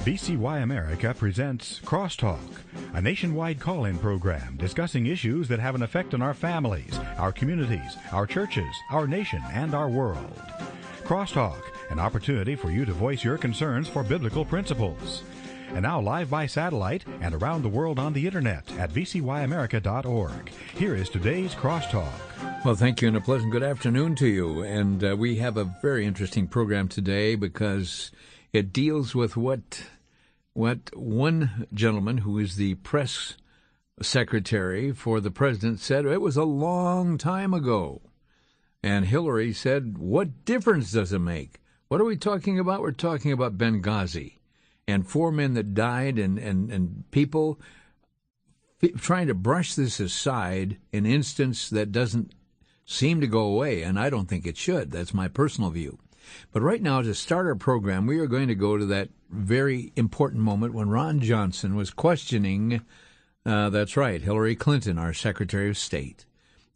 VCY America presents Crosstalk, a nationwide call-in program discussing issues that have an effect on our families, our communities, our churches, our nation, and our world. Crosstalk, an opportunity for you to voice your concerns for biblical principles. And now live by satellite and around the world on the internet at vcyamerica.org. Here is today's Crosstalk. Well, thank you, and a pleasant good afternoon to you. And we have a very interesting program today because it deals with what one gentleman who is the press secretary for the president said. It was a long time ago. And Hillary said, what difference does it make? What are we talking about? We're talking about Benghazi and 4 men that died and people trying to brush this aside, an instance that doesn't seem to go away, and I don't think it should. That's my personal view. But right now, to start our program, we are going to go to that very important moment when Ron Johnson was questioning, that's right, Hillary Clinton, our Secretary of State.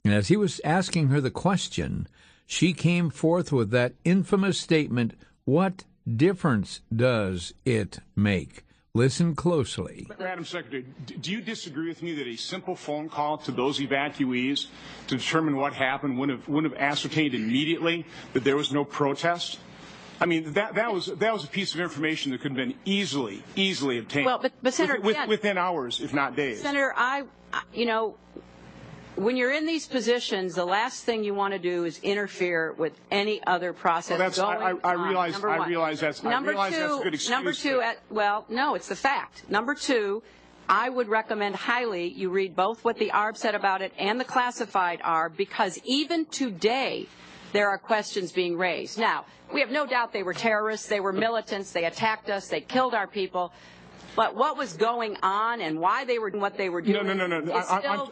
And as he was asking her the question, she came forth with that infamous statement, "What difference does it make?" Listen closely. Madam Secretary, do you disagree with me that a simple phone call to those evacuees to determine what happened wouldn't have ascertained immediately that there was no protest? I mean, that was a piece of information that could have been easily obtained. Well, but Senator, within hours, if not days. Senator, when you're in these positions, the last thing you want to do is interfere with any other process going on. I realize that's a good excuse. Number two, no, it's the fact. Number two, I would recommend highly you read both what the ARB said about it and the classified ARB, because even today there are questions being raised. Now, we have no doubt they were terrorists, they were militants, they attacked us, they killed our people. But what was going on and why they were doing what they were doing? No.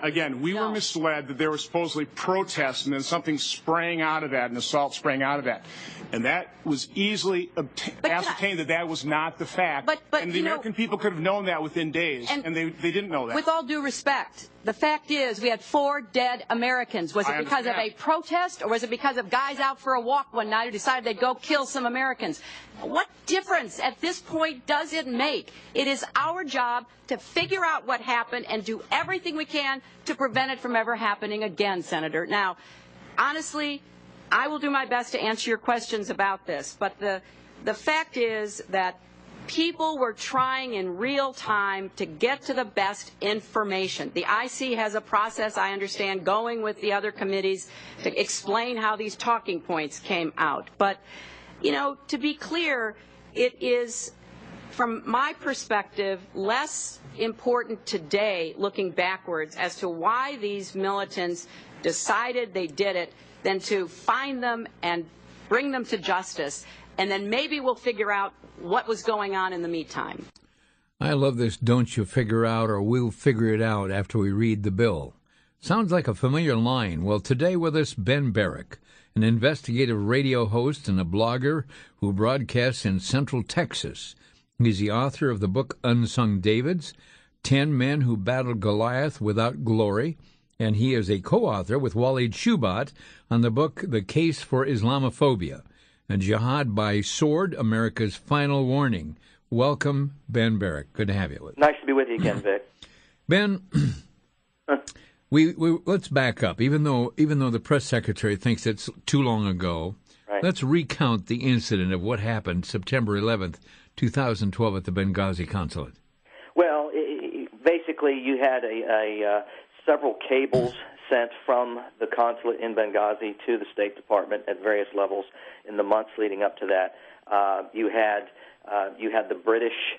Again, we were misled that there was supposedly protests and then something sprang out of that, an assault sprang out of that. And that was easily ascertained that was not the fact. And the American people could have known that within days, and they didn't know that. With all due respect, the fact is we had 4 dead Americans. Was it because of a protest, or was it because of guys out for a walk one night who decided they'd go kill some Americans? What difference at this point does it make? It is our job to figure out what happened and do everything we can to prevent it from ever happening again, Senator. Now, honestly, I will do my best to answer your questions about this, but the fact is that people were trying in real time to get to the best information. The IC has a process, I understand, going with the other committees to explain how these talking points came out. But, to be clear, it is, from my perspective, less important today, looking backwards, as to why these militants decided they did it, than to find them and bring them to justice. And then maybe we'll figure out what was going on in the meantime. I love this, don't you figure out, or we'll figure it out after we read the bill. Sounds like a familiar line. Well, today with us, Ben Barrack, an investigative radio host and a blogger who broadcasts in Central Texas. He's the author of the book Unsung Davids, 10 Men Who Battled Goliath Without Glory, and he is a co-author with Waleed Shoebat on the book The Case for Islamophobia, and Jihad by Sword, America's Final Warning. Welcome, Ben Barrack. Good to have you. Nice to be with you again, Vic. Ben, we let's back up. Even though the press secretary thinks it's too long ago, right, let's recount the incident of what happened September 11th, 2012 at the Benghazi Consulate. Well, basically you had several cables sent from the consulate in Benghazi to the State Department at various levels in the months leading up to that. You had the British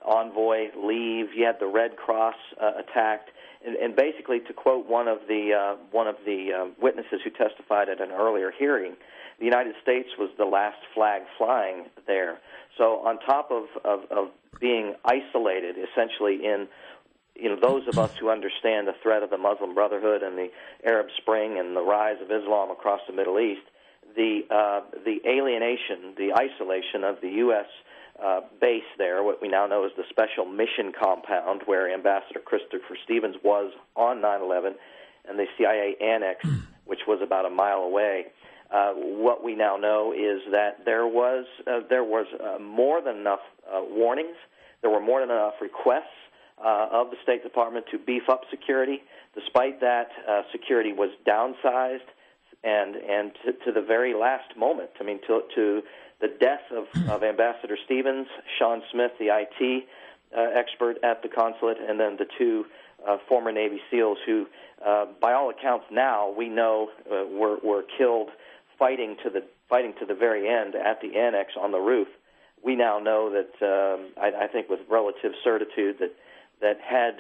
envoy leave. You had the Red Cross attacked, and basically, to quote one of the witnesses who testified at an earlier hearing, the United States was the last flag flying there. So on top of being isolated, essentially in those of us who understand the threat of the Muslim Brotherhood and the Arab Spring and the rise of Islam across the Middle East, the alienation, the isolation of the U.S. Base there, what we now know as the Special Mission Compound, where Ambassador Christopher Stevens was on 9/11, and the CIA annex, which was about a mile away. What we now know is that there was more than enough warnings. There were more than enough requests of the State Department to beef up security. Despite that, security was downsized, and to the very last moment. I mean, to the death of Ambassador Stevens, Sean Smith, the IT expert at the consulate, and then the two former Navy SEALs who, by all accounts now, we know were killed fighting to the very end at the annex on the roof. We now know that I think with relative certitude that had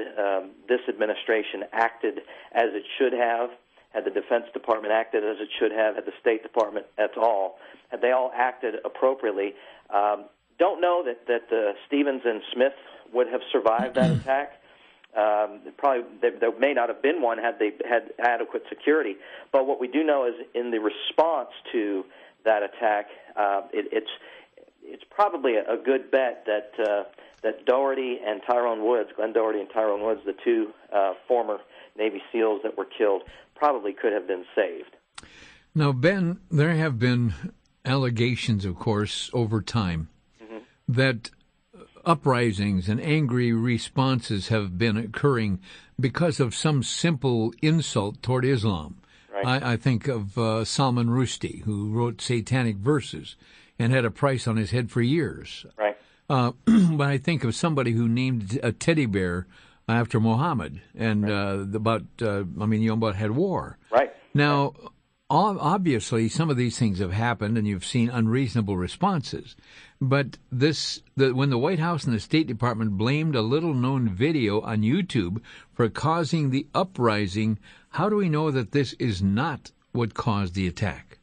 this administration acted as it should have, had the Defense Department acted as it should have, had the State Department at all, had they all acted appropriately, don't know that Stevens and Smith would have survived that attack. Probably there may not have been one had they had adequate security. But what we do know is in the response to that attack, it's probably a good bet that Doherty and Tyrone Woods, Glen Doherty and Tyrone Woods, the two former Navy SEALs that were killed, probably could have been saved. Now, Ben, there have been allegations, of course, over time that uprisings and angry responses have been occurring because of some simple insult toward Islam. Right. I think of Salman Rushdie, who wrote satanic verses and had a price on his head for years. Right. But I think of somebody who named a teddy bear after Muhammad and about had war. Right. Now, obviously, some of these things have happened, and you've seen unreasonable responses. But when the White House and the State Department blamed a little-known video on YouTube for causing the uprising, how do we know that this is not what caused the attack?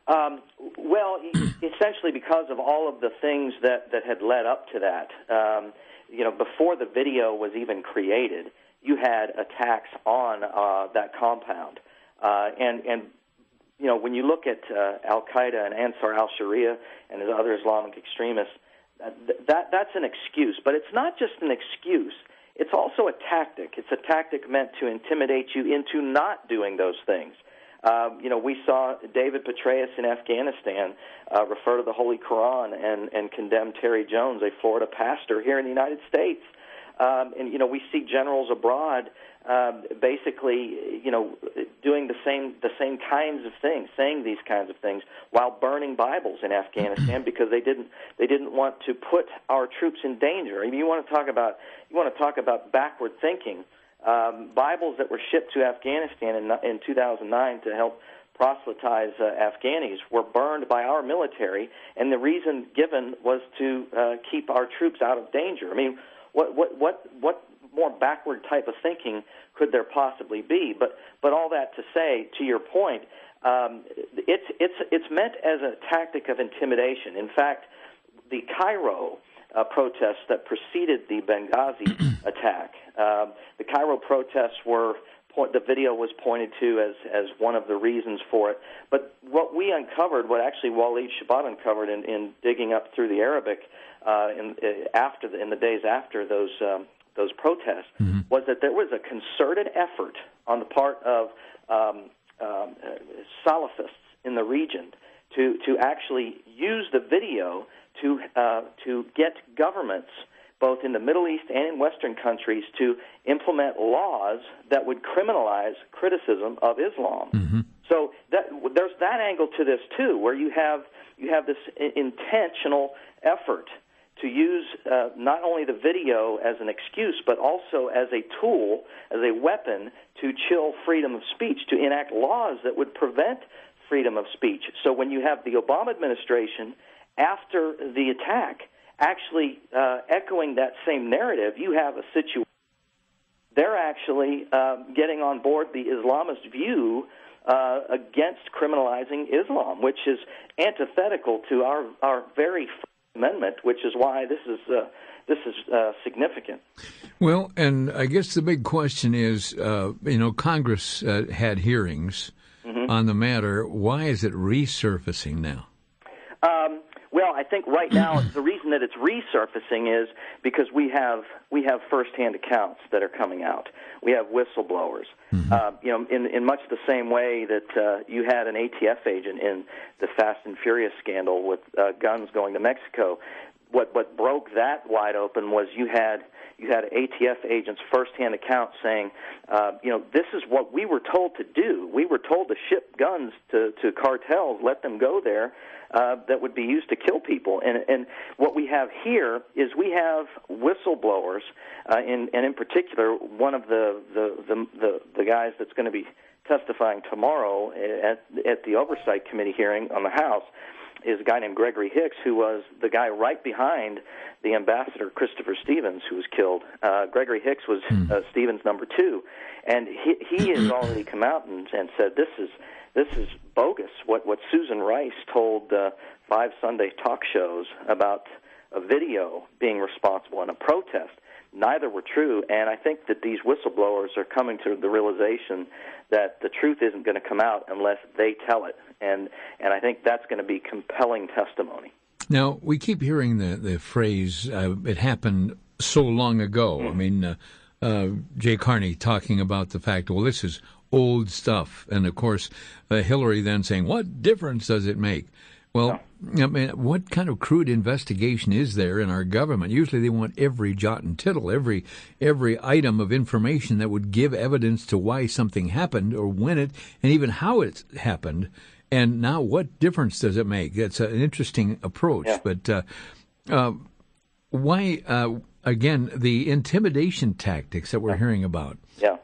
Well, essentially because of all of the things that had led up to that. Before the video was even created, you had attacks on that compound. When you look at Al-Qaeda and Ansar al-Sharia and the other Islamic extremists, that's an excuse. But it's not just an excuse. It's also a tactic. It's a tactic meant to intimidate you into not doing those things. We saw David Petraeus in Afghanistan refer to the Holy Quran and condemn Terry Jones, a Florida pastor here in the United States. We see generals abroad basically, doing the same kinds of things, saying these kinds of things while burning Bibles in Afghanistan because they didn't want to put our troops in danger. I mean, you want to talk about backward thinking. Bibles that were shipped to Afghanistan in 2009 to help proselytize Afghanis were burned by our military, and the reason given was to keep our troops out of danger. I mean, what more backward type of thinking could there possibly be? But all that to say, to your point, it's meant as a tactic of intimidation. In fact, the Cairo protests that preceded the Benghazi attack, the Cairo protests were. The video was pointed to as one of the reasons for it. But what we uncovered, what actually Waleed Shabat uncovered in digging up through the Arabic in the days after those protests, was that there was a concerted effort on the part of Salafists in the region to actually use the video to get governments, both in the Middle East and in Western countries, to implement laws that would criminalize criticism of Islam. So there's that angle to this too, where you have this intentional effort to use not only the video as an excuse, but also as a tool, as a weapon to chill freedom of speech, to enact laws that would prevent freedom of speech. So when you have the Obama administration, after the attack, actually echoing that same narrative, you have a situation. They're actually getting on board the Islamist view against criminalizing Islam, which is antithetical to our very Amendment, which is why this is significant. Well, and I guess the big question is, Congress had hearings on the matter. Why is it resurfacing now? Well, I think right now the reason that it's resurfacing is because we have firsthand accounts that are coming out. We have whistleblowers. In much the same way that you had an ATF agent in the Fast and Furious scandal with guns going to Mexico. What broke that wide open was you had ATF agents' firsthand accounts saying, this is what we were told to do. We were told to ship guns to cartels, let them go there, that would be used to kill people. And what we have here is we have whistleblowers, and in particular, one of the guys that's going to be testifying tomorrow at the Oversight Committee hearing on the House is a guy named Gregory Hicks, who was the guy right behind the ambassador Christopher Stevens, who was killed. Gregory Hicks was Stevens' number 2, and he has already come out and said this is bogus. What Susan Rice told 5 Sunday talk shows about a video being responsible in a protest, neither were true. And I think that these whistleblowers are coming to the realization that the truth isn't going to come out unless they tell it. And I think that's going to be compelling testimony. Now, we keep hearing the phrase, it happened so long ago. I mean, Jay Carney talking about the fact, well, this is old stuff. And, of course, Hillary then saying, what difference does it make? Well, I mean, what kind of crude investigation is there in our government? Usually they want every jot and tittle, every item of information that would give evidence to why something happened or when it, and even how it happened. And now what difference does it make? That's an interesting approach. Yeah. But why, again, the intimidation tactics that we're hearing about,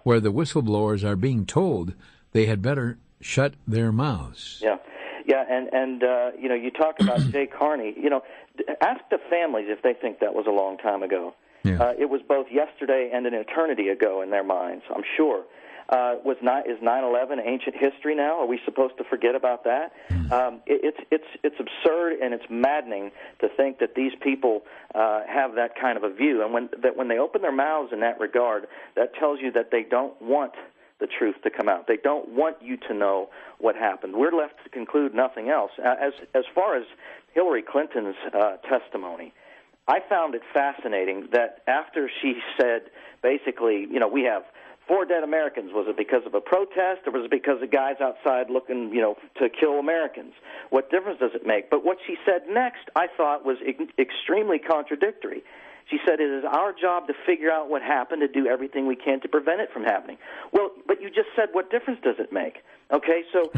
where the whistleblowers are being told they had better shut their mouths. Yeah, and you talk about Jay Carney. Ask the families if they think that was a long time ago. Yeah. It was both yesterday and an eternity ago in their minds, I'm sure. Is 9/11 ancient history now? Are we supposed to forget about that? It's absurd and it's maddening to think that these people have that kind of a view. And when they open their mouths in that regard, that tells you that they don't want the truth to come out. They don't want you to know what happened. We're left to conclude nothing else. As far as Hillary Clinton's testimony, I found it fascinating that after she said, basically, we have 4 dead Americans. Was it because of a protest, or was it because of guys outside looking, to kill Americans? What difference does it make? But what she said next, I thought, was extremely contradictory. She said, it is our job to figure out what happened, to do everything we can to prevent it from happening. Well, but you just said, what difference does it make? Okay, so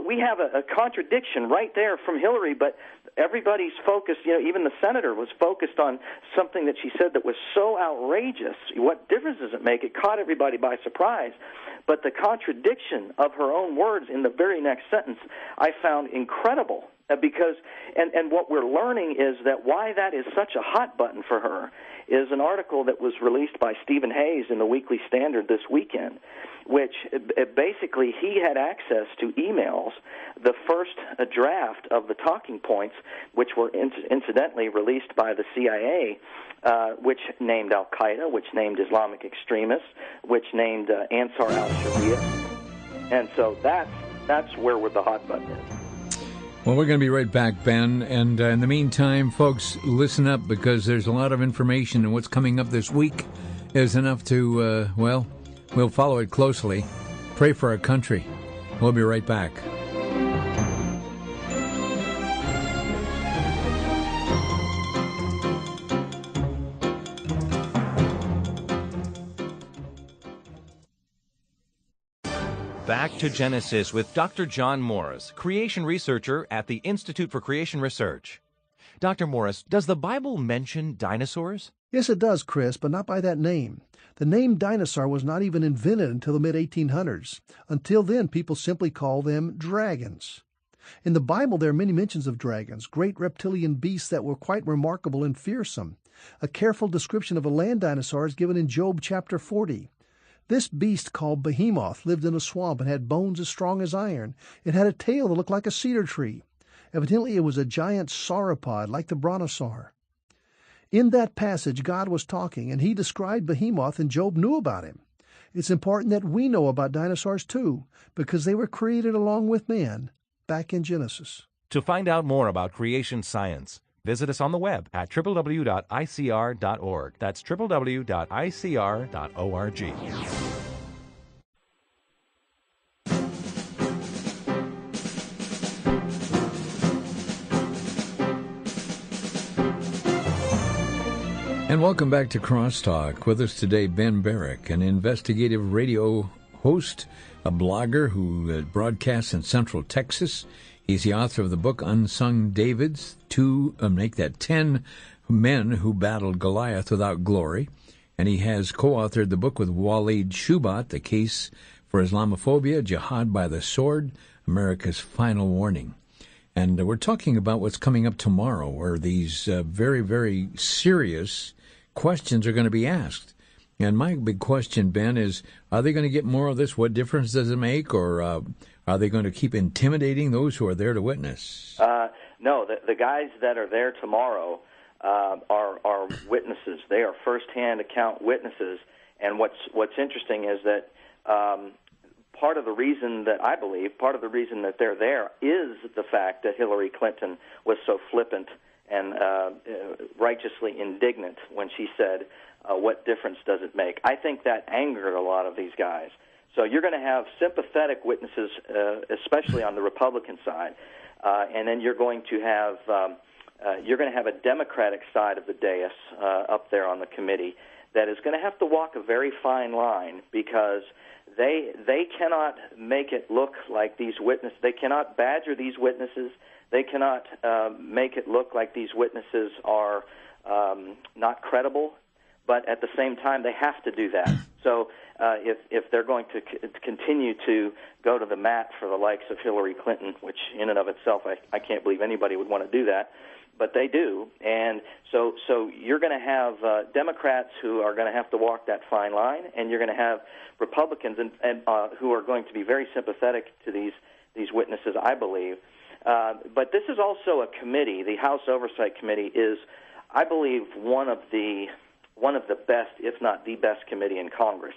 we have a contradiction right there from Hillary, but everybody's focused, even the senator was focused on something that she said that was so outrageous. What difference does it make? It caught everybody by surprise. But the contradiction of her own words in the very next sentence I found incredible. Because and what we're learning is that why that is such a hot button for her is an article that was released by Stephen Hayes in the Weekly Standard this weekend, which basically he had access to emails, the first draft of the talking points, which were incidentally released by the CIA, which named Al-Qaeda, which named Islamic extremists, which named Ansar al-Sharia. And so that's where the hot button is. Well, we're going to be right back, Ben. And in the meantime, folks, listen up, because there's a lot of information, and what's coming up this week is enough to, we'll follow it closely. Pray for our country. We'll be right back. Back to Genesis with Dr. John Morris, creation researcher at the Institute for Creation Research. Dr. Morris, does the Bible mention dinosaurs? Yes, it does, Chris, but not by that name. The name dinosaur was not even invented until the mid-1800s. Until then, people simply call them dragons. In the Bible, there are many mentions of dragons, great reptilian beasts that were quite remarkable and fearsome. A careful description of a land dinosaur is given in Job chapter 40. This beast, called Behemoth, lived in a swamp and had bones as strong as iron. It had a tail that looked like a cedar tree. Evidently, it was a giant sauropod like the brontosaur. In that passage, God was talking, and he described Behemoth, and Job knew about him. It's important that we know about dinosaurs, too, because they were created along with man back in Genesis. To find out more about creation science, Visit us on the web at www.icr.org. That's www.icr.org. And welcome back to Crosstalk. With us today, Ben Barrick, an investigative radio host, a blogger who broadcasts in Central Texas. He's the author of the book Unsung Davids, 10 Men Who Battled Goliath Without Glory. And he has co-authored the book with Waleed Shubat, The Case for Islamophobia, Jihad by the Sword, America's Final Warning. And we're talking about what's coming up tomorrow, where these very, very serious questions are going to be asked. And my big question, Ben, is, are they going to get more of this? What difference does it make? Or are they going to keep intimidating those who are there to witness? No, the guys that are there tomorrow are witnesses. They are first-hand account witnesses. And what's interesting is that part of the reason that they're there is the fact that Hillary Clinton was so flippant and righteously indignant when she said, what difference does it make? I think that angered a lot of these guys. So you're going to have sympathetic witnesses, especially on the Republican side, and then you're going to have a Democratic side of the dais up there on the committee that is going to have to walk a very fine line, because they cannot make it look like these witnesses. They cannot badger these witnesses. They cannot make it look like these witnesses are not credible. But at the same time, they have to do that. So if they're going to continue to go to the mat for the likes of Hillary Clinton, which in and of itself I can't believe anybody would want to do that, but they do. And so you're going to have Democrats who are going to have to walk that fine line, and you're going to have Republicans and who are going to be very sympathetic to these witnesses, I believe. But this is also a committee. The House Oversight Committee is, I believe, one of the best, if not the best, committee in Congress.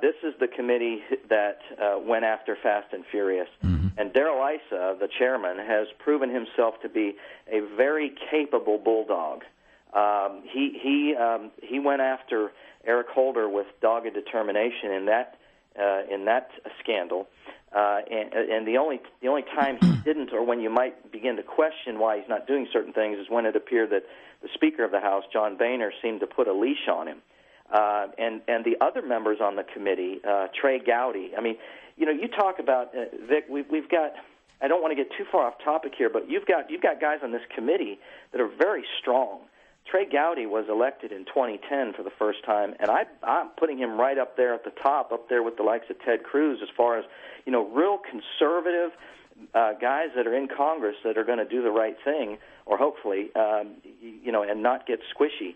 This is the committee that went after Fast and Furious. Mm-hmm. And Darrell Issa, the chairman, has proven himself to be a very capable bulldog. He went after Eric Holder with dogged determination in that scandal. And the only time he didn't, or when you might begin to question why he's not doing certain things, is when it appeared that the Speaker of the House, John Boehner, seemed to put a leash on him. And the other members on the committee, Trey Gowdy. I mean, you talk about Vic. We've got. I don't want to get too far off topic here, but you've got guys on this committee that are very strong. Trey Gowdy was elected in 2010 for the first time, and I'm putting him right up there at the top, up there with the likes of Ted Cruz, as far as real conservative guys that are in Congress that are going to do the right thing, or hopefully, and not get squishy.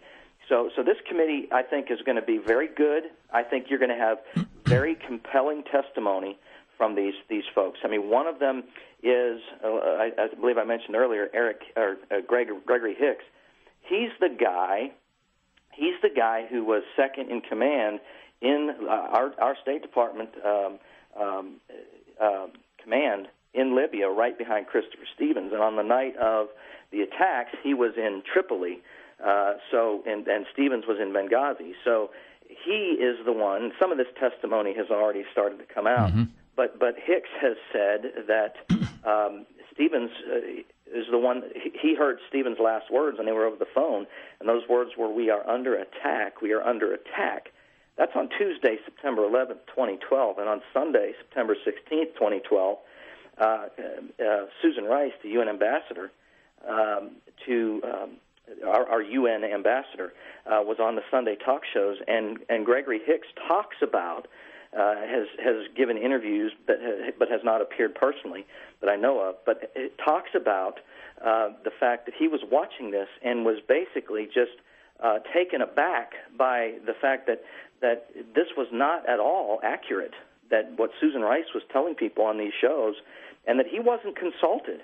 So this committee, I think, is going to be very good. I think you're going to have very compelling testimony from these folks. I mean, one of them is, I believe I mentioned earlier, Gregory Hicks. He's the guy who was second in command in our State Department command in Libya, right behind Christopher Stevens. And on the night of the attacks, he was in Tripoli. And Stevens was in Benghazi. So he is the one. Some of this testimony has already started to come out. Mm-hmm. But Hicks has said that Stevens is the one. He heard Stevens' last words, and they were over the phone. And those words were, "We are under attack. We are under attack." That's on Tuesday, September 11th, 2012. And on Sunday, September 16th, 2012, Susan Rice, the UN ambassador, our UN ambassador, was on the Sunday talk shows, and Gregory Hicks talks about, has given interviews but has not appeared personally that I know of, but it talks about the fact that he was watching this and was basically just taken aback by the fact that this was not at all accurate, that what Susan Rice was telling people on these shows, and that he wasn't consulted.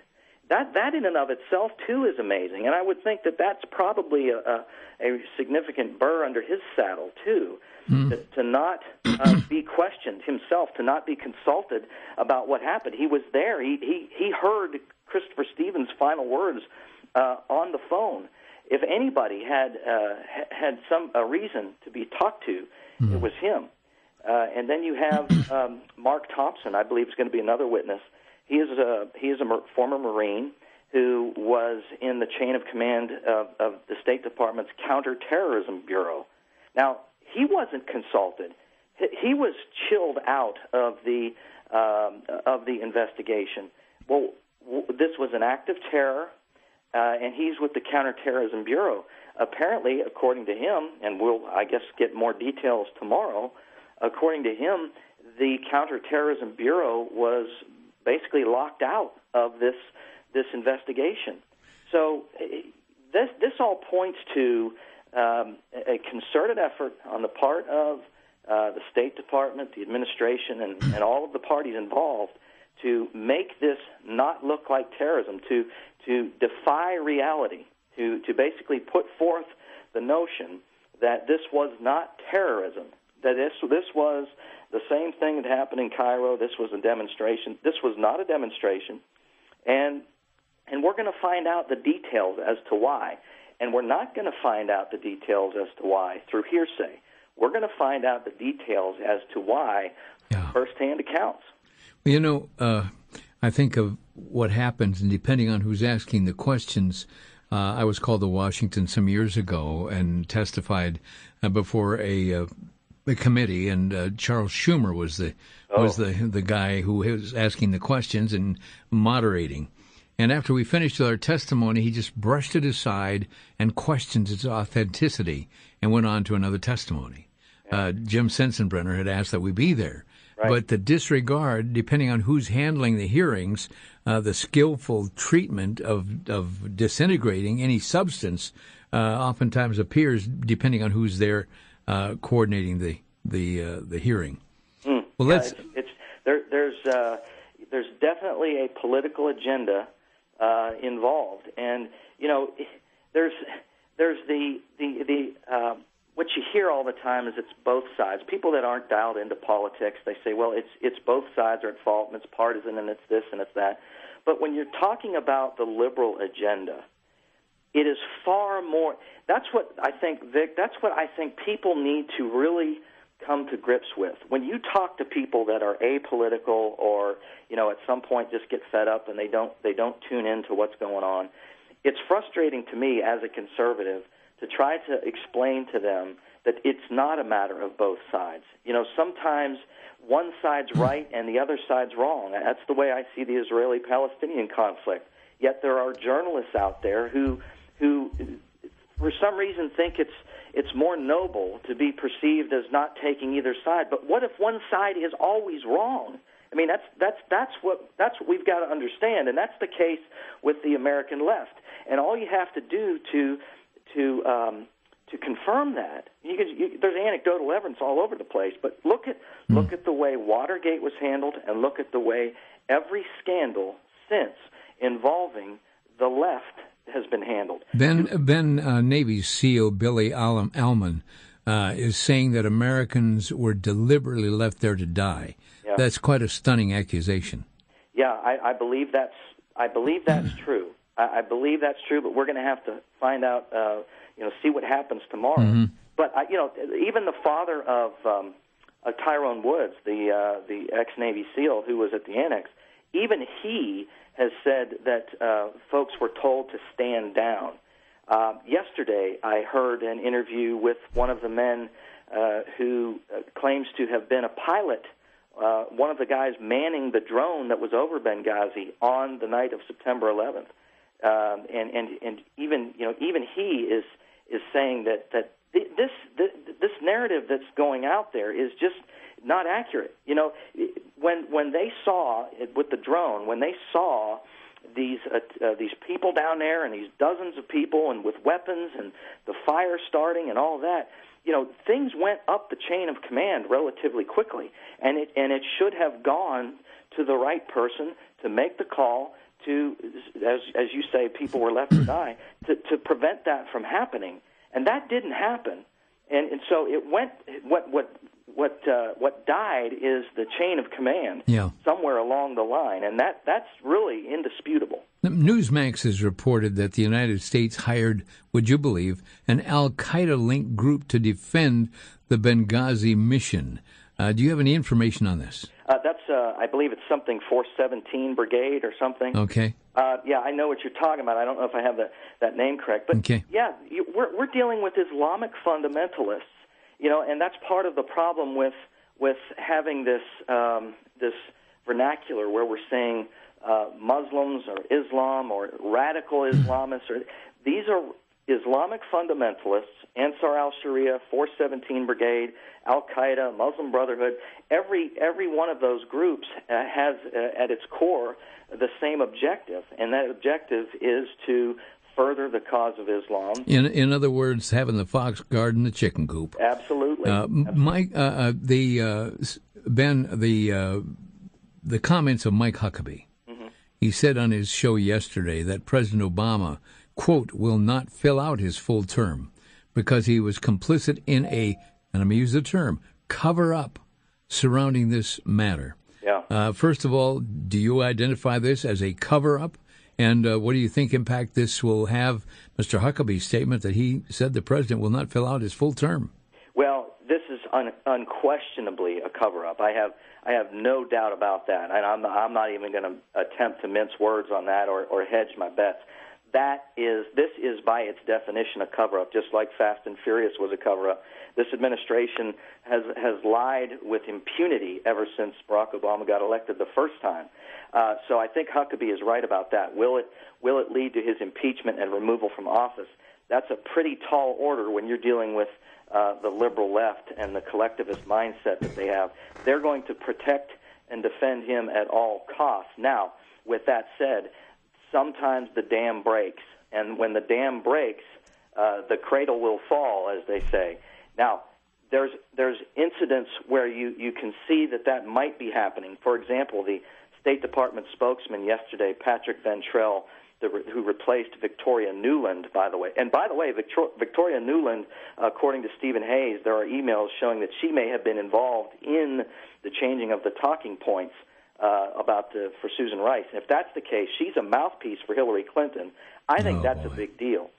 That in and of itself, too, is amazing. And I would think that that's probably a significant burr under his saddle, too, to not be questioned himself, to not be consulted about what happened. He was there. He heard Christopher Stevens' final words on the phone. If anybody had some reason to be talked to, it was him. And then you have Mark Thompson, I believe, is going to be another witness. He is a former Marine who was in the chain of command of the State Department's Counterterrorism Bureau. Now, he wasn't consulted. He was chilled out of the investigation. Well, this was an act of terror, and he's with the Counterterrorism Bureau. Apparently, according to him, and we'll, I guess, get more details tomorrow, according to him, the Counterterrorism Bureau was basically locked out of this investigation. So this all points to a concerted effort on the part of the State Department, the administration, and all of the parties involved to make this not look like terrorism, to defy reality, to basically put forth the notion that this was not terrorism, that this was the same thing that happened in Cairo. This was a demonstration. This was not a demonstration, and we're going to find out the details as to why. And we're not going to find out the details as to why through hearsay. We're going to find out the details as to why firsthand accounts. Well, you know, I think of what happens, and depending on who's asking the questions, I was called to Washington some years ago and testified before a committee, and Charles Schumer was the guy who was asking the questions and moderating. And after we finished our testimony, he just brushed it aside and questioned its authenticity and went on to another testimony. Jim Sensenbrenner had asked that we be there. Right. But the disregard, depending on who's handling the hearings, the skillful treatment of disintegrating any substance oftentimes appears depending on who's there coordinating the hearing. Well, there's definitely a political agenda involved, and you know, there's the what you hear all the time is it's both sides. People that aren't dialed into politics, they say, well, it's both sides are at fault, and it's partisan, and it's this and it's that. But when you're talking about the liberal agenda, it is far more. That's what I think, Vic. That's what I think people need to really come to grips with. When you talk to people that are apolitical, or you know, at some point just get fed up and they don't tune into what's going on, it's frustrating to me as a conservative to try to explain to them that it's not a matter of both sides. You know, sometimes one side's right and the other side's wrong. That's the way I see the Israeli-Palestinian conflict. Yet there are journalists out there who for some reason think it's more noble to be perceived as not taking either side. But what if one side is always wrong? I mean, that's what we've got to understand, and that's the case with the American left. And all you have to do to confirm that, there's anecdotal evidence all over the place. But look at the way Watergate was handled, and look at the way every scandal since involving the left has been handled. Then Navy SEAL Billy Allman is saying that Americans were deliberately left there to die. Yeah. That's quite a stunning accusation. Yeah, I believe that's true. I believe that's true, but we're going to have to find out, see what happens tomorrow. Mm-hmm. But even the father of Tyrone Woods, the ex-Navy SEAL who was at the annex, even he has said that folks were told to stand down. Yesterday, I heard an interview with one of the men who claims to have been a pilot, one of the guys manning the drone that was over Benghazi on the night of September 11th. And even he is saying that this narrative that's going out there is just not accurate. You know, when they saw it with the drone, when they saw these people down there and these dozens of people and with weapons and the fire starting and all that, you know, things went up the chain of command relatively quickly, and it should have gone to the right person to make the call to, as you say, people were left to die, to prevent that from happening. And that didn't happen. And so it went, what what died is the chain of command somewhere along the line, and that's really indisputable. Newsmax has reported that the United States hired, would you believe, an al-Qaeda-linked group to defend the Benghazi mission. Do you have any information on this? I believe it's something 417 Brigade or something. Okay. Yeah, I know what you're talking about. I don't know if I have that name correct, but yeah, we're dealing with Islamic fundamentalists, and that's part of the problem with having this vernacular where we're saying Muslims or Islam or radical Islamists. These are Islamic fundamentalists, Ansar al-Sharia, 417 Brigade, Al-Qaeda, Muslim Brotherhood. Every one of those groups has at its core the same objective, and that objective is to further the cause of Islam. In other words, having the fox guarding the chicken coop. Absolutely. Mike, Ben, the comments of Mike Huckabee. He said on his show yesterday that President Obama, quote, will not fill out his full term because he was complicit in and I'm going to use the term, cover-up surrounding this matter. Yeah. First of all, do you identify this as a cover-up? And what do you think impact this will have, Mr. Huckabee's statement that he said the president will not fill out his full term? Well, this is unquestionably a cover-up. I have no doubt about that, and I'm not even going to attempt to mince words on that or hedge my bets. This is by its definition a cover-up, just like Fast and Furious was a cover-up. This administration has lied with impunity ever since Barack Obama got elected the first time. So I think Huckabee is right about that. Will it lead to his impeachment and removal from office? That's a pretty tall order when you're dealing with the liberal left and the collectivist mindset that they have. They're going to protect and defend him at all costs. Now, with that said, sometimes the dam breaks, and when the dam breaks, the cradle will fall, as they say. Now, there's incidents where you can see that might be happening. For example, the State Department spokesman yesterday, Patrick Ventrell, who replaced Victoria Nuland, by the way. And by the way, Victoria Nuland, according to Stephen Hayes, there are emails showing that she may have been involved in the changing of the talking points for Susan Rice. And if that's the case, she's a mouthpiece for Hillary Clinton. I think that's a big deal.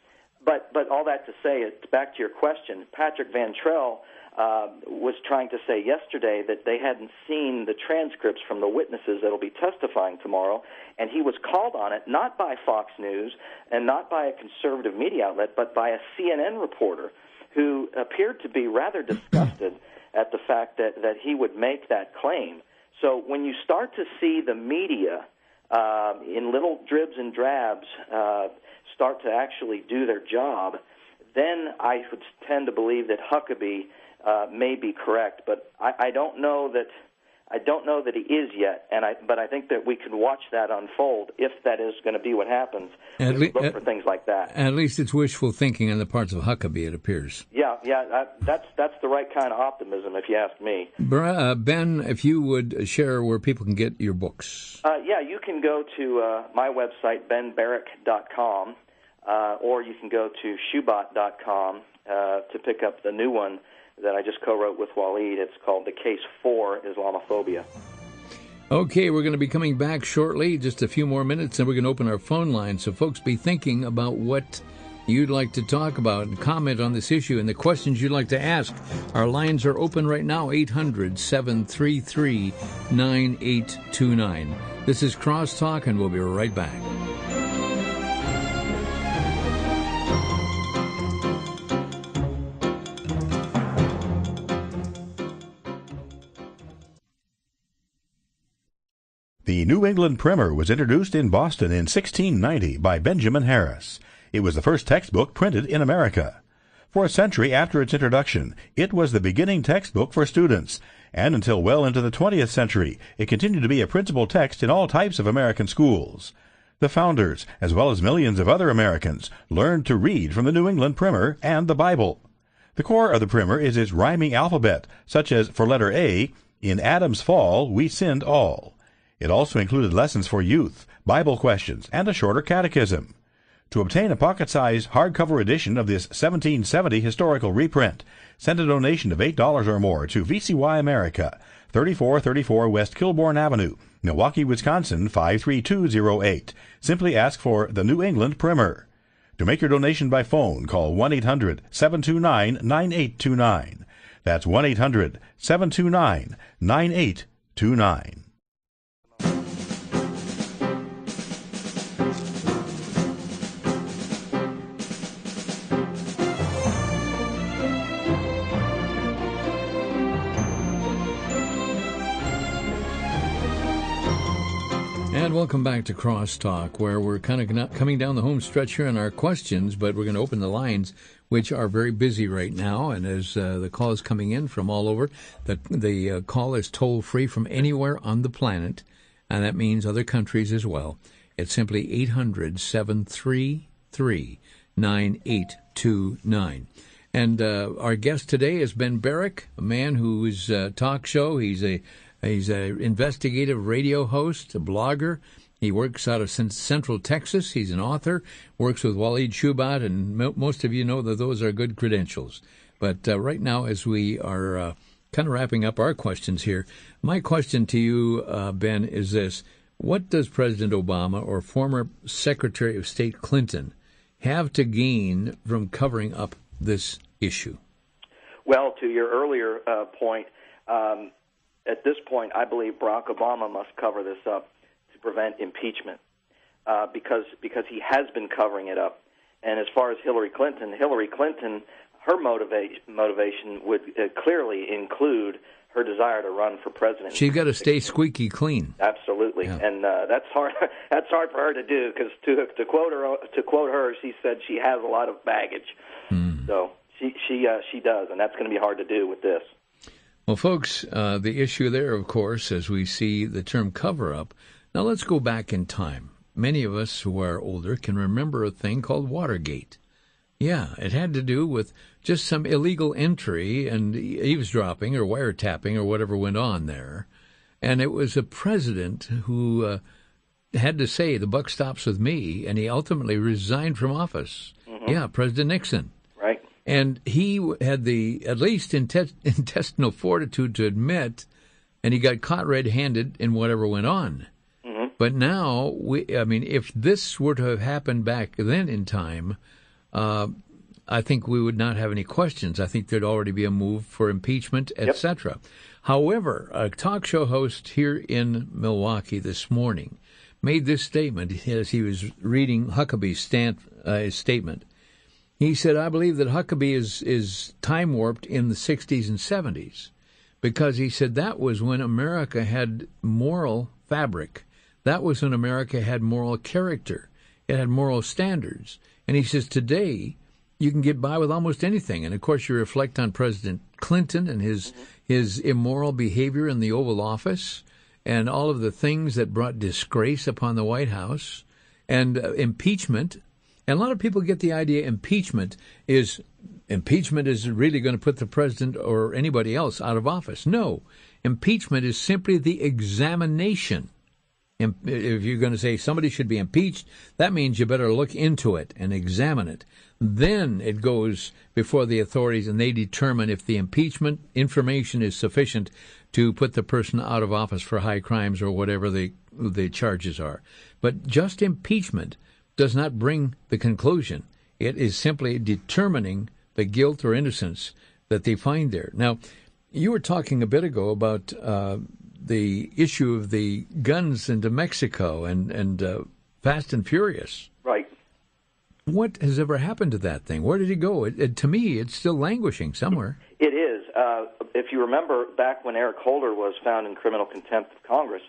But all that to say, back to your question, Patrick Ventrell was trying to say yesterday that they hadn't seen the transcripts from the witnesses that will be testifying tomorrow, and he was called on it not by Fox News and not by a conservative media outlet, but by a CNN reporter who appeared to be rather disgusted at the fact that he would make that claim. So when you start to see the media in little dribs and drabs start to actually do their job, then I would tend to believe that Huckabee may be correct, but I don't know that he is yet. But I think that we can watch that unfold if that is going to be what happens. Look for things like that. At least it's wishful thinking on the parts of Huckabee, it appears. Yeah, that's the right kind of optimism, if you ask me. Ben, if you would share where people can get your books. Yeah, you can go to my website, benbarrack.com, or you can go to shubot.com to pick up the new one that I just co-wrote with Waleed. It's called The Case for Islamophobia. Okay, we're going to be coming back shortly, just a few more minutes, and we're going to open our phone line. So folks, be thinking about what you'd like to talk about and comment on this issue and the questions you'd like to ask. Our lines are open right now, 800-733-9829. This is Crosstalk, and we'll be right back. The New England Primer was introduced in Boston in 1690 by Benjamin Harris. It was the first textbook printed in America. For a century after its introduction, it was the beginning textbook for students, and until well into the 20th century, it continued to be a principal text in all types of American schools. The founders, as well as millions of other Americans, learned to read from the New England Primer and the Bible. The core of the Primer is its rhyming alphabet, such as for letter A, in Adam's fall we sinned all. It also included lessons for youth, Bible questions, and a shorter catechism. To obtain a pocket-size hardcover edition of this 1770 historical reprint, send a donation of $8 or more to VCY America, 3434 West Kilbourne Avenue, Milwaukee, Wisconsin 53208. Simply ask for the New England Primer. To make your donation by phone, call 1-800-729-9829. That's 1-800-729-9829. And welcome back to Crosstalk, where we're kind of not coming down the home stretch here on our questions, but we're going to open the lines, which are very busy right now. And as the call is coming in from all over, the call is toll-free from anywhere on the planet, and that means other countries as well. It's simply 800-733-9829. And our guest today is Ben Barrick, a man whose talk show, He's an investigative radio host, a blogger. He works out of Central Texas. He's an author, works with Waleed Shoebat, and most of you know that those are good credentials. But right now, as we are kind of wrapping up our questions here, my question to you, Ben, is this. What does President Obama or former Secretary of State Clinton have to gain from covering up this issue? Well, to your earlier point, at this point, I believe Barack Obama must cover this up to prevent impeachment because he has been covering it up. And as far as Hillary Clinton, her motivation would clearly include her desire to run for president. She's got to stay squeaky clean. Absolutely, yeah. And that's hard. That's hard for her to do because to quote her, she said she has a lot of baggage. So she does, and that's going to be hard to do with this. Well, folks, the issue there, of course, as we see the term cover-up. Now, let's go back in time. Many of us who are older can remember a thing called Watergate. Yeah, it had to do with just some illegal entry and eavesdropping or wiretapping or whatever went on there. And it was a president who had to say, the buck stops with me, and he ultimately resigned from office. Mm-hmm. Yeah, President Nixon. Right. And he had the, at least intestinal fortitude to admit, and he got caught red-handed in whatever went on. Mm-hmm. But now, if this were to have happened back then in time, I think we would not have any questions. I think there'd already be a move for impeachment, etc. Yep. However, a talk show host here in Milwaukee this morning made this statement as he was reading Huckabee's statement. He said, I believe that Huckabee is time-warped in the 60s and 70s because he said that was when America had moral fabric. That was when America had moral character. It had moral standards. And he says today you can get by with almost anything. And, of course, you reflect on President Clinton and his immoral behavior in the Oval Office and all of the things that brought disgrace upon the White House and impeachment. And a lot of people get the idea impeachment is really going to put the president or anybody else out of office. No, impeachment is simply the examination. If you're going to say somebody should be impeached, that means you better look into it and examine it. Then it goes before the authorities, and they determine if the impeachment information is sufficient to put the person out of office for high crimes or whatever the charges are. But just impeachment does not bring the conclusion. It is simply determining the guilt or innocence that they find there. Now, you were talking a bit ago about the issue of the guns into Mexico and Fast and Furious. Right. What has ever happened to that thing? Where did it go? To me, it's still languishing somewhere. It is. If you remember back when Eric Holder was found in criminal contempt of Congress,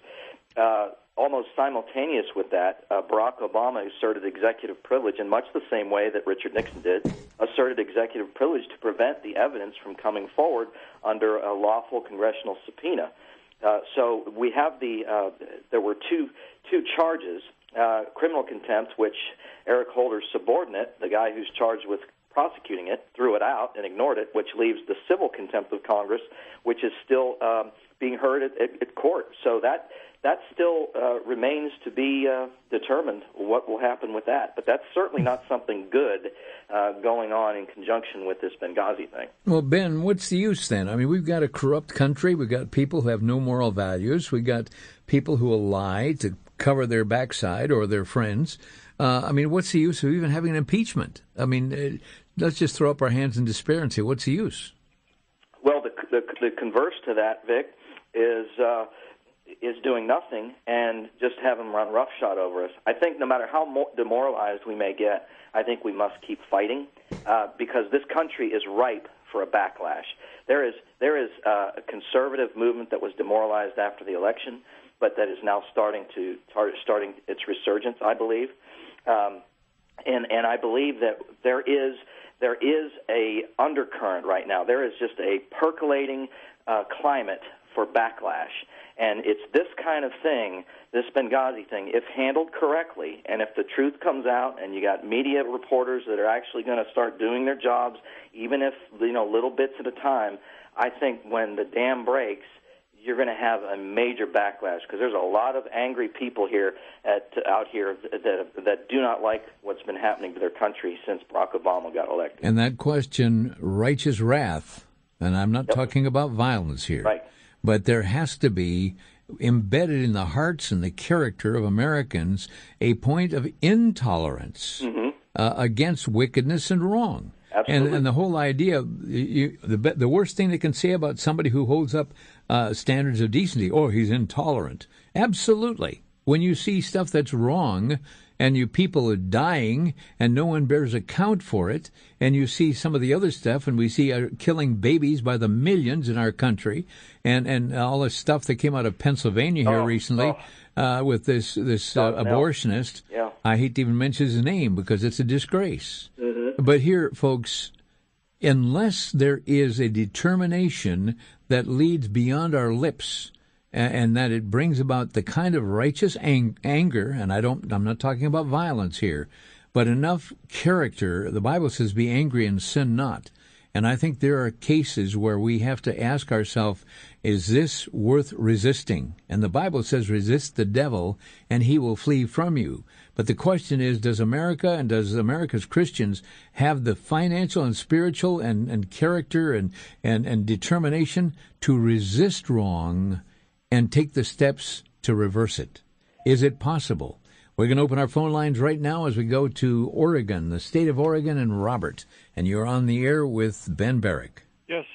almost simultaneous with that, Barack Obama asserted executive privilege in much the same way that Richard Nixon did, asserted executive privilege to prevent the evidence from coming forward under a lawful congressional subpoena. So we have there were two charges, criminal contempt, which Eric Holder's subordinate, the guy who's charged with prosecuting it, threw it out and ignored it, which leaves the civil contempt of Congress, which is still being heard at court. So that still remains to be determined what will happen with that. But that's certainly not something good going on in conjunction with this Benghazi thing. Well, Ben, what's the use then? I mean, we've got a corrupt country. We've got people who have no moral values. We've got people who will lie to cover their backside or their friends. I mean, what's the use of even having an impeachment? I mean, let's just throw up our hands in despair and say, what's the use? Well, the converse to that, Vic, is doing nothing and just have them run roughshod over us. I think no matter how demoralized we may get, I think we must keep fighting because this country is ripe for a backlash. There is a conservative movement that was demoralized after the election, but that is now starting its resurgence, I believe. And I believe that there is a undercurrent right now. There is just a percolating climate for backlash. And it's this kind of thing, this Benghazi thing, if handled correctly, and if the truth comes out and you got media reporters that are actually going to start doing their jobs, even if, little bits at a time, I think when the dam breaks, you're going to have a major backlash because there's a lot of angry people out here that do not like what's been happening to their country since Barack Obama got elected. And that question, righteous wrath, and I'm not talking about violence here. Right. But there has to be, embedded in the hearts and the character of Americans, a point of intolerance against wickedness and wrong. Absolutely. And the whole idea, the worst thing they can say about somebody who holds up standards of decency, he's intolerant. Absolutely. When you see stuff that's wrong and people are dying and no one bears account for it, and you see some of the other stuff, and we see killing babies by the millions in our country, and all the stuff that came out of Pennsylvania here recently with this abortionist. Yeah. I hate to even mention his name because it's a disgrace. Mm-hmm. But here, folks, unless there is a determination that leads beyond our lips, and that it brings about the kind of righteous anger, and I'm not talking about violence here, but enough character. The Bible says, be angry and sin not. And I think there are cases where we have to ask ourselves, is this worth resisting? And the Bible says, resist the devil, and he will flee from you. But the question is, does America and does America's Christians have the financial and spiritual and character and determination to resist wrong and take the steps to reverse it? Is it possible? We're going to open our phone lines right now as we go to Oregon, the state of Oregon, and Robert. And you're on the air with Ben Barrick. Yes,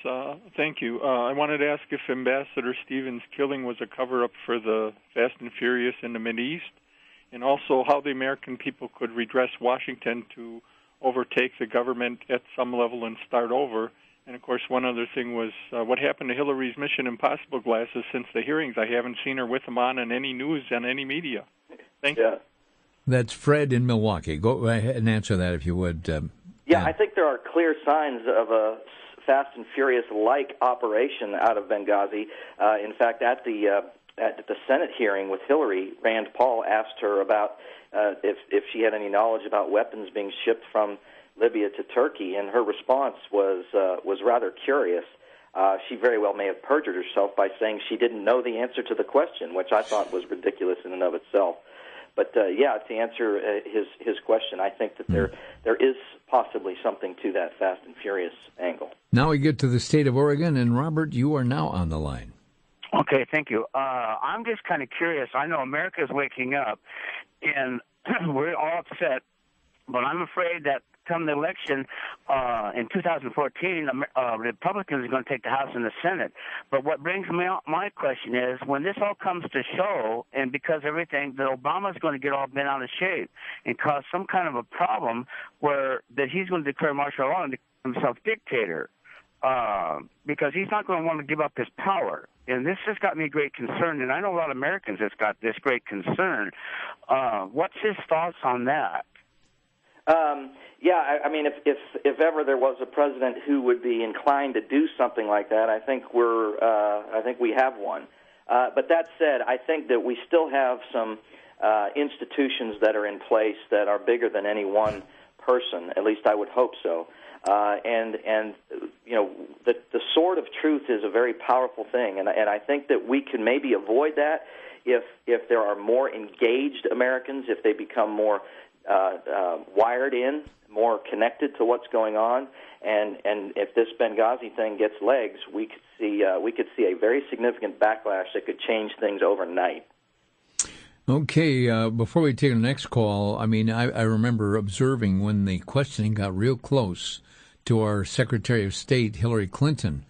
thank you. I wanted to ask if Ambassador Stevens' killing was a cover-up for the Fast and Furious in the Mideast, and also how the American people could redress Washington to overtake the government at some level and start over. And, of course, one other thing was what happened to Hillary's Mission Impossible glasses since the hearings. I haven't seen her with them on any news, on any media. Thank you. That's Fred in Milwaukee. Go ahead and answer that if you would. I think there are clear signs of a Fast and Furious-like operation out of Benghazi. In fact, at the Senate hearing with Hillary, Rand Paul asked her about if she had any knowledge about weapons being shipped from Libya to Turkey, and her response was rather curious. She very well may have perjured herself by saying she didn't know the answer to the question, which I thought was ridiculous in and of itself. But to answer his question, I think that there is possibly something to that Fast and Furious angle. Now we get to the state of Oregon, and Robert, you are now on the line. Okay, thank you. I'm just kind of curious. I know America's waking up, and we're all upset, but I'm afraid that come the election in 2014, Republicans are going to take the House and the Senate. But what brings me out, my question is, when this all comes to show, and because everything, that Obama's going to get all bent out of shape and cause some kind of a problem where that he's going to declare martial law and declare himself dictator, because he's not going to want to give up his power. And this has got me great concern, and I know a lot of Americans that's got this great concern. What's his thoughts on that? I mean, if ever there was a president who would be inclined to do something like that, I think we have one. But that said, I think that we still have some institutions that are in place that are bigger than any one person. At least I would hope so. And the sword of truth is a very powerful thing, and I think that we can maybe avoid that if there are more engaged Americans, if they become more wired in, more connected to what's going on, and if this Benghazi thing gets legs, we could see a very significant backlash that could change things overnight. Okay, before we take the next call, I mean, I remember observing when the questioning got real close to our Secretary of State, Hillary Clinton.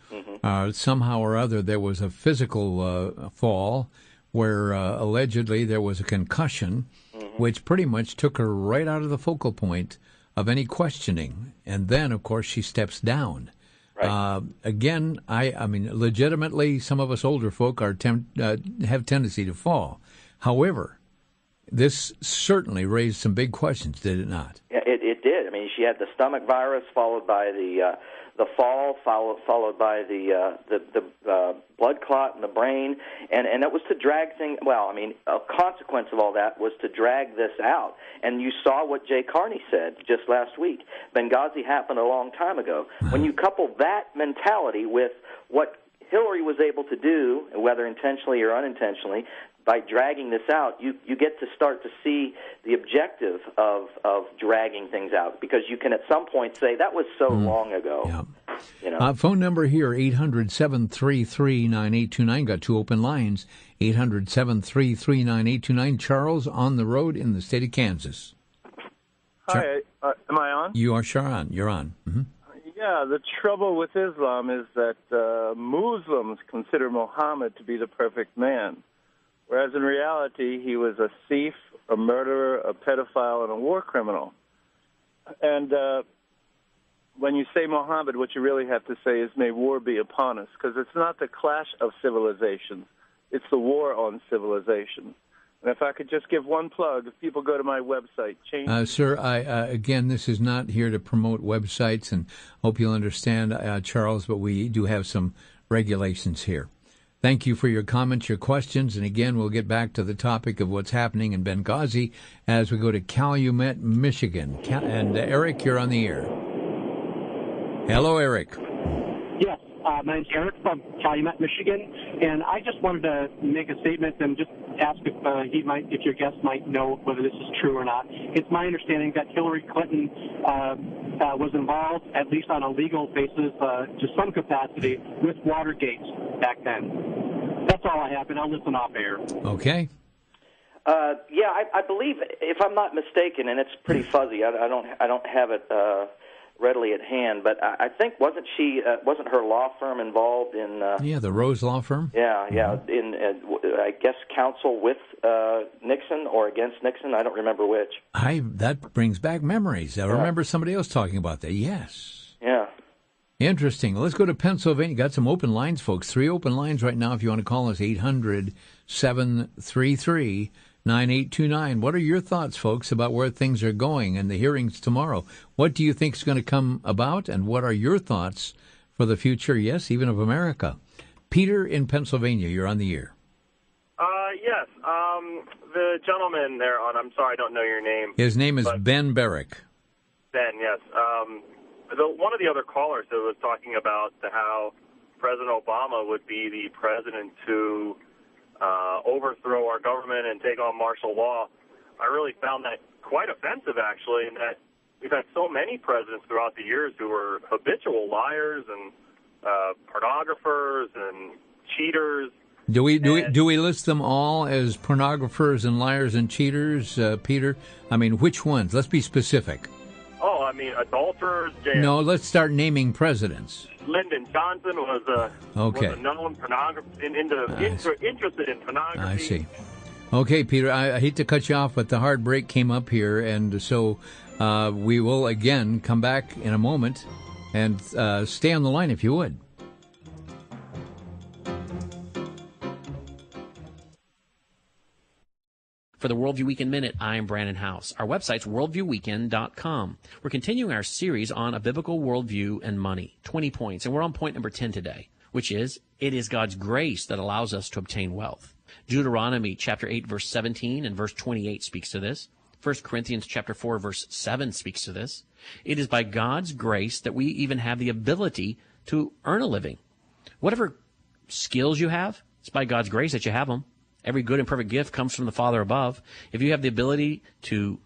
Somehow or other, there was a physical fall where allegedly there was a concussion, which pretty much took her right out of the focal point of any questioning. And then, of course, she steps down. Right. Again, I mean, legitimately, some of us older folk have tendency to fall. However, this certainly raised some big questions, did it not? Yeah, it did. I mean, she had the stomach virus, followed by the fall, followed by the blood clot in the brain, and that was to drag things. Well, I mean, a consequence of all that was to drag this out. And you saw what Jay Carney said just last week. Benghazi happened a long time ago. When you couple that mentality with what Hillary was able to do, whether intentionally or unintentionally, by dragging this out, you get to start to see the objective of dragging things out, because you can at some point say, that was so long ago. Yeah. You know? Phone number here, 800-733-9829. Got two open lines, 800-733-9829. Charles on the road in the state of Kansas. Hi, am I on? You are, Sharon. You're on. Mm-hmm. Yeah, the trouble with Islam is that Muslims consider Muhammad to be the perfect man, whereas in reality he was a thief, a murderer, a pedophile, and a war criminal. And when you say Muhammad, what you really have to say is, may war be upon us, because it's not the clash of civilizations, it's the war on civilization. And if I could just give one plug, if people go to my website, Sir, again, this is not here to promote websites, and hope you'll understand, Charles, but we do have some regulations here. Thank you for your comments, your questions, and again, we'll get back to the topic of what's happening in Benghazi as we go to Calumet, Michigan. And Eric, you're on the air. Hello, Eric. Yes, my name's Eric from Calumet, Michigan, and I just wanted to make a statement and just ask if your guest might know whether this is true or not. It's my understanding that Hillary Clinton was involved, at least on a legal basis, to some capacity, with Watergate back then. That's all I have, and I'll listen off air. Okay. Yeah, I believe, if I'm not mistaken, and it's pretty fuzzy. I don't have it readily at hand, but I think wasn't her law firm involved in? The Rose Law Firm. Yeah, in I guess counsel with Nixon or against Nixon. I don't remember which. That brings back memories. I remember somebody else talking about that. Yes. Yeah. Interesting. Let's go to Pennsylvania. Got some open lines, folks. 3 open lines right now if you want to call us, 800-733-9829. What are your thoughts, folks, about where things are going and the hearings tomorrow? What do you think is going to come about, and what are your thoughts for the future, yes, even of America? Peter in Pennsylvania, you're on the air. Yes. The gentleman there I'm sorry, I don't know your name. His name is Ben Barrick. Ben, yes. One of the other callers that was talking about how President Obama would be the president to overthrow our government and take on martial law. I really found that quite offensive, actually, in that we've had so many presidents throughout the years who were habitual liars and pornographers and cheaters. Do we list them all as pornographers and liars and cheaters, Peter? I mean, which ones? Let's be specific. Oh, I mean, adulterers. No, let's start naming presidents. Lyndon Johnson was a known pornographer, interested in pornography. I see. Okay, Peter, I hate to cut you off, but the hard break came up here, and so we will again come back in a moment, and stay on the line if you would. For the Worldview Weekend Minute, I'm Brandon House. Our website's worldviewweekend.com. We're continuing our series on a biblical worldview and money, 20 points, and we're on point number 10 today, which is, it is God's grace that allows us to obtain wealth. Deuteronomy chapter 8, verse 17 and verse 28 speaks to this. 1 Corinthians chapter 4, verse 7 speaks to this. It is by God's grace that we even have the ability to earn a living. Whatever skills you have, it's by God's grace that you have them. Every good and perfect gift comes from the Father above. If you have the ability to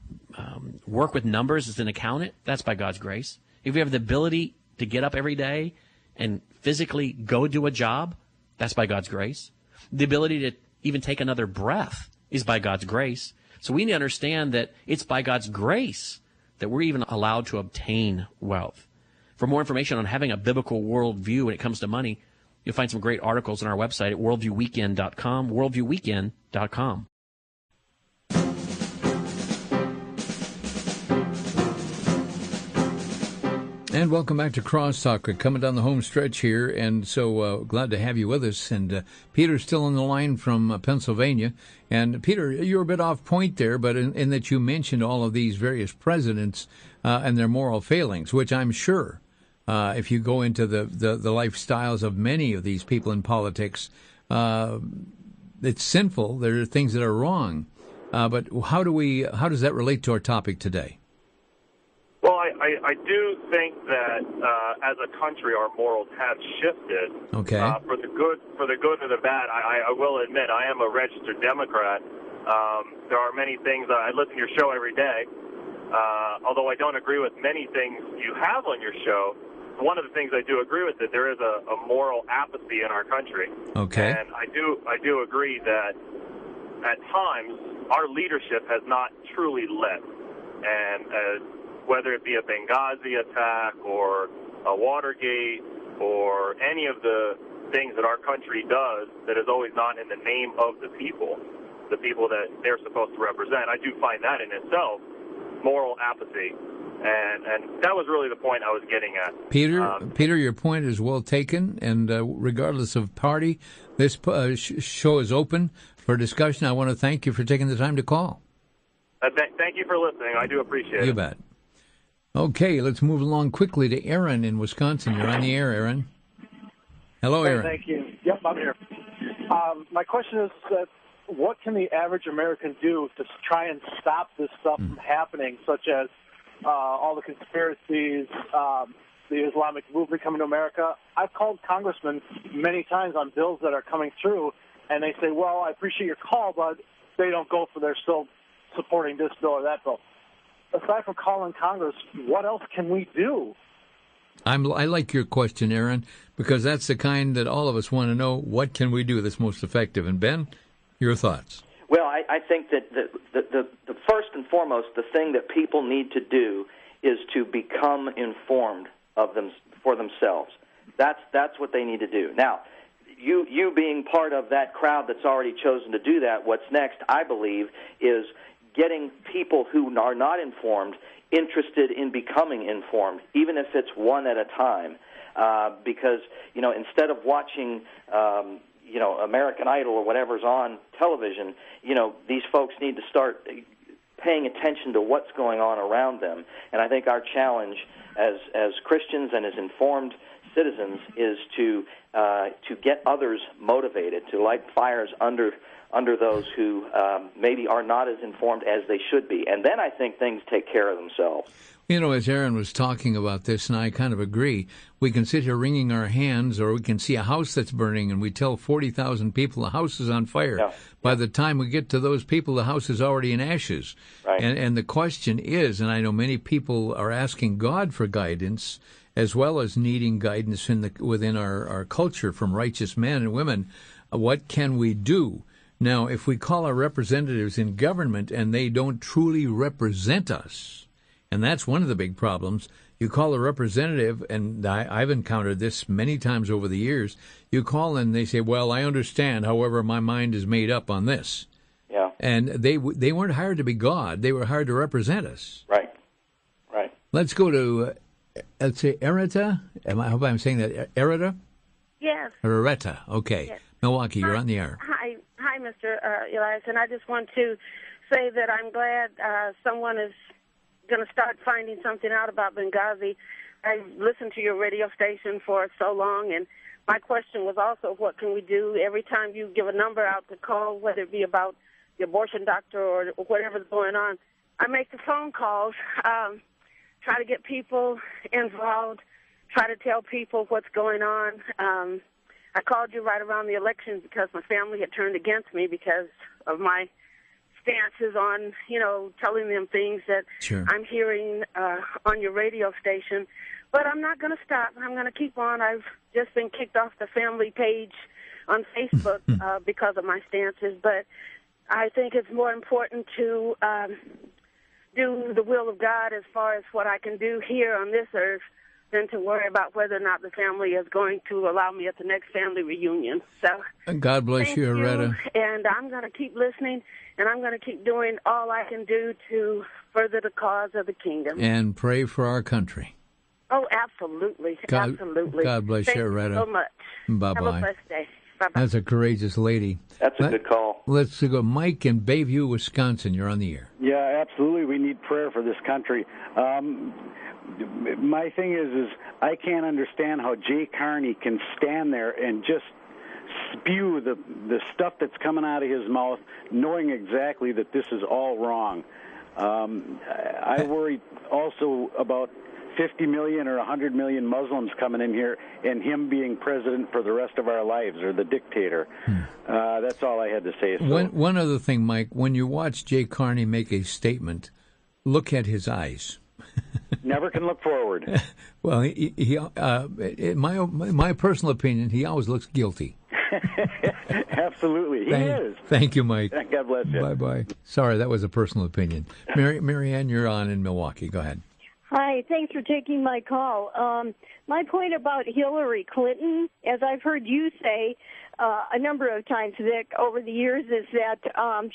work with numbers as an accountant, that's by God's grace. If you have the ability to get up every day and physically go do a job, that's by God's grace. The ability to even take another breath is by God's grace. So we need to understand that it's by God's grace that we're even allowed to obtain wealth. For more information on having a biblical worldview when it comes to money, you'll find some great articles on our website at worldviewweekend.com, worldviewweekend.com. And welcome back to Crosstalk. We're coming down the home stretch here, and so glad to have you with us. And Peter's still on the line from Pennsylvania. And Peter, you're a bit off point there, but in that you mentioned all of these various presidents and their moral failings, which I'm sure, if you go into the lifestyles of many of these people in politics, it's sinful. There are things that are wrong. But how does that relate to our topic today? Well, I do think that as a country, our morals have shifted. Okay. For the good or the bad. I will admit I am a registered Democrat. There are many things I listen to your show every day. Although I don't agree with many things you have on your show, one of the things I do agree with is that there is a moral apathy in our country. Okay. And I do agree that at times our leadership has not truly led, and whether it be a Benghazi attack or a Watergate or any of the things that our country does that is always not in the name of the people that they're supposed to represent, I do find that in itself moral apathy. And that was really the point I was getting at. Peter, your point is well taken, and regardless of party, this show is open for discussion. I want to thank you for taking the time to call. Thank you for listening. I do appreciate it. You bet. Okay, let's move along quickly to Aaron in Wisconsin. You're on the air, Aaron. Hello, Aaron. Thank you. Yep, I'm here. My question is what can the average American do to try and stop this stuff from happening, such as all the conspiracies, the Islamic movement coming to America? I've called congressmen many times on bills that are coming through, and they say, well, I appreciate your call, but they don't go for, they're still supporting this bill or that bill. Aside from calling Congress, what else can we do? I like your question, Aaron, because that's the kind that all of us want to know. What can we do that's most effective? And Ben, your thoughts? Well, I think that the first and foremost, the thing that people need to do is to become informed of them for themselves. That's what they need to do. Now, you being part of that crowd that's already chosen to do that, what's next, I believe, is getting people who are not informed interested in becoming informed, even if it's one at a time. Because, instead of watching, American Idol or whatever's on television, these folks need to start paying attention to what's going on around them. And I think our challenge as Christians and as informed citizens is to get others motivated, to light fires under those who maybe are not as informed as they should be. And then I think things take care of themselves. As Aaron was talking about this, and I kind of agree, we can sit here wringing our hands, or we can see a house that's burning, and we tell 40,000 people the house is on fire. Yeah. By the time we get to those people, the house is already in ashes. Right. And the question is, and I know many people are asking God for guidance, as well as needing guidance within our culture from righteous men and women, what can we do? Now, if we call our representatives in government and they don't truly represent us, and that's one of the big problems, you call a representative, and I've encountered this many times over the years, you call and they say, well, I understand, however, my mind is made up on this. Yeah. And they weren't hired to be God. They were hired to represent us. Right. Let's go to, let's say, Erita. I hope I'm saying that. Erita? Yes. Erita, okay. Yes. Milwaukee, you're on the air. Hi, Mr. Elias, and I just want to say that I'm glad someone is going to start finding something out about Benghazi. I've listened to your radio station for so long, and my question was also, what can we do? Every time you give a number out to call, whether it be about the abortion doctor or whatever's going on, I make the phone calls, try to get people involved, try to tell people what's going on. I called you right around the election because my family had turned against me because of my stances on, telling them things that I'm hearing on your radio station. But I'm not going to stop. I'm going to keep on. I've just been kicked off the family page on Facebook because of my stances. But I think it's more important to do the will of God as far as what I can do here on this earth than to worry about whether or not the family is going to allow me at the next family reunion. So God bless you, Aretta. And I'm going to keep listening, and I'm going to keep doing all I can do to further the cause of the kingdom. And pray for our country. Oh, absolutely. Absolutely. God bless you, Aretta. Thank you so much. Bye-bye. Have a blessed day. Bye-bye. That's a courageous lady. That's a good call. Let's go. Mike in Bayview, Wisconsin. You're on the air. Yeah, absolutely. We need prayer for this country. My thing is I can't understand how Jay Carney can stand there and just spew the stuff that's coming out of his mouth, knowing exactly that this is all wrong. I worry also about 50 million or 100 million Muslims coming in here and him being president for the rest of our lives, or the dictator. That's all I had to say. So. One other thing, Mike, when you watch Jay Carney make a statement, look at his eyes. Never can look forward. Well, in my personal opinion, he always looks guilty. Absolutely, he is. Thank you, Mike. God bless you. Bye-bye. Sorry, that was a personal opinion. Marianne, you're on in Milwaukee. Go ahead. Hi, thanks for taking my call. My point about Hillary Clinton, as I've heard you say a number of times, Vic, over the years, is that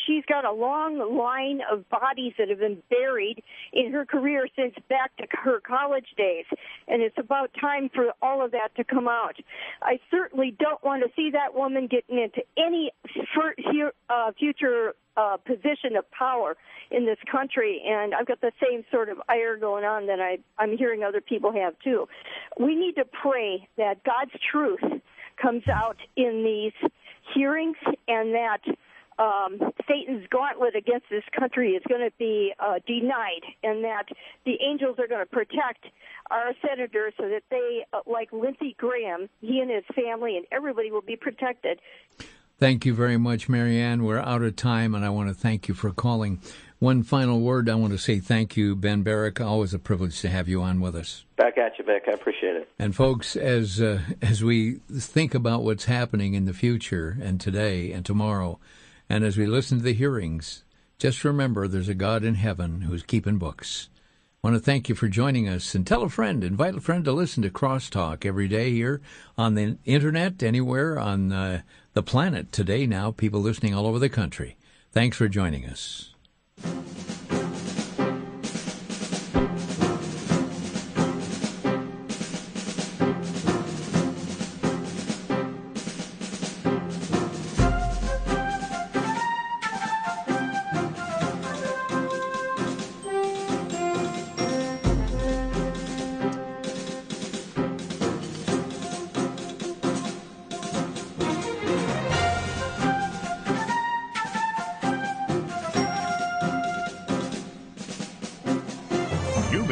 she's got a long line of bodies that have been buried in her career since back to her college days, and it's about time for all of that to come out. I certainly don't want to see that woman getting into any future position of power in this country, and I've got the same sort of ire going on that I'm hearing other people have too. We need to pray that God's truth comes out in these hearings, and that Satan's gauntlet against this country is going to be denied, and that the angels are going to protect our senators so that they, like Lindsey Graham, he and his family and everybody will be protected. Thank you very much, Marianne. We're out of time, and I want to thank you for calling. One final word, I want to say thank you, Ben Barrack. Always a privilege to have you on with us. Back at you, Beck. I appreciate it. And folks, as we think about what's happening in the future and today and tomorrow, and as we listen to the hearings, just remember there's a God in heaven who's keeping books. I want to thank you for joining us, and tell a friend, invite a friend to listen to Crosstalk every day here on the Internet, anywhere on the planet today now, people listening all over the country. Thanks for joining us.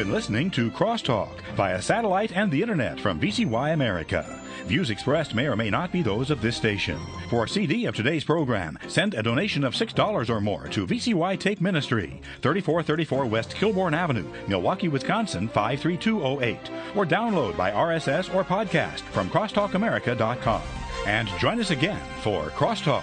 Listening to Crosstalk via satellite and the Internet from VCY America. Views expressed may or may not be those of this station. For a CD of today's program, send a donation of $6 or more to VCY Take Ministry, 3434 West Kilbourne Avenue, Milwaukee, Wisconsin, 53208, or download by RSS or podcast from crosstalkamerica.com. And join us again for Crosstalk.